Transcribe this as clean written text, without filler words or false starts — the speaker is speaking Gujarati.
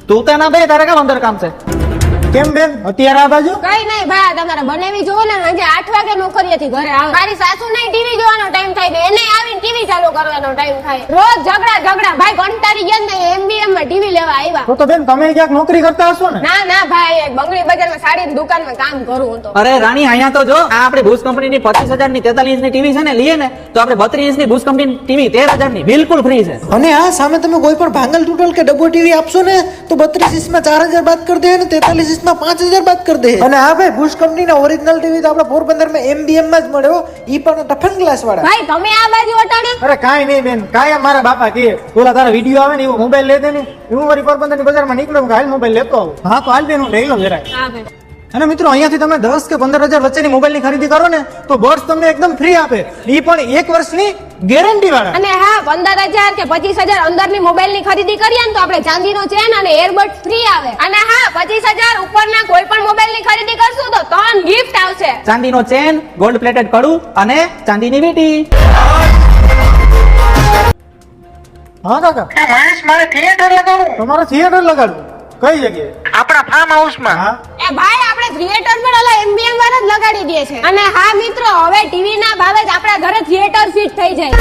તું તો ના બે તારે કામ અંદર કામ છે કેમ બેન અત્યારે આ બાજુ કઈ નહીં ભાઈ તમારે બનાવી જોવો ને સાંજે 8 વાગે નોકરીએથી ઘરે આવે મારી સાસુ નહીં ટીવી જોવાનો ટાઈમ થાય તો એને આવીને ટીવી ચાલુ કરવાનો ટાઈમ થાય રોજ ઝઘડા ભાઈ કંટાળી ગયા ને એમબીએમ માં ટીવી લેવા આવ્યા તો બેન તમે ક્યાંક નોકરી કરતા હશો ને ના ભાઈ બંગડી બજારમાં સાડીની દુકાનમાં કામ કરું હું તો અરે રાણી અહીંયા તો જો આ આપણે બુશ કંપનીની 25,000 ની 43 ઇંચની ટીવી છે ને લઈએ ને તો આપણે 32 ઇંચની બુશ કંપનીની ટીવી 13,000 ની બિલકુલ ફ્રી છે અને આ સામે તમે કોઈ પણ ભાંગલ તૂટલ કે ડબ્બો ટીવી આપશો ને તો 32 ઇંચમાં 4,000 બાદ કરી દે અને 43 ઇંચમાં 5,000 બાદ કરી દે. અને હા ભાઈ બુશ કંપનીના ઓરિજિનલ ટીવી તો આપણે પોરબંદરમાં એમબીએમ માં જ મળે હો, ઈ પણ ટફન ગ્લાસ વાળા. ભાઈ તમે આ બાજુ અટાણે અરે કાઈ નહીં બેન કાયમ મારા બાપા કહે ઓલા તારા વિડીયો આવે ને એવો મોબાઈલ લે દે ને હું મારી પોરબંદરની બજારમાં નીકળું હાલ મોબાઈલ લેતો આવું. હા તો હાલ બેન હું લઈ લઉં જરા. હા ભાઈ અને મિત્રો અહીંયાથી તમે 10 કે 15,000 વચ્ચેની મોબાઈલની ખરીદી કરો ને તો બોર્ડ તમને એકદમ ફ્રી આપે, ઈ પણ 1 વર્ષની ગેરંટી વાળા. અને હા 15,000 કે 25,000 અંદરની મોબાઈલ ની ખરીદી કરીએ ને તો આપણે ચાંદીનો ચેન અને એરબડ ફ્રી આવે. અને હા 25,000 ઉપરના કોઈ પણ મોબાઈલ ની ખરીદી કરશું તો 3 ગિફ્ટ આવશે. ચાંદીનો ચેન, ગોલ્ડ પ્લેટેડ કડું અને ચાંદીની વીંટી. હા કાકા મહેશ મારે થિયેટર લગાડવું. તમારે થિયેટર લગાડવું કઈ જગ્યાએ? આપણા ફાર્મ હાઉસમાં. હા એ ભાઈ આપણે થિયેટર પર ઓલા એમબીએમ વાળા જ લગાડી દે છે. અને હા મિત્રો હવે ટીવી ના ભાવે જ આપણા ઘરે થિયેટર ફિટ થઈ જાય.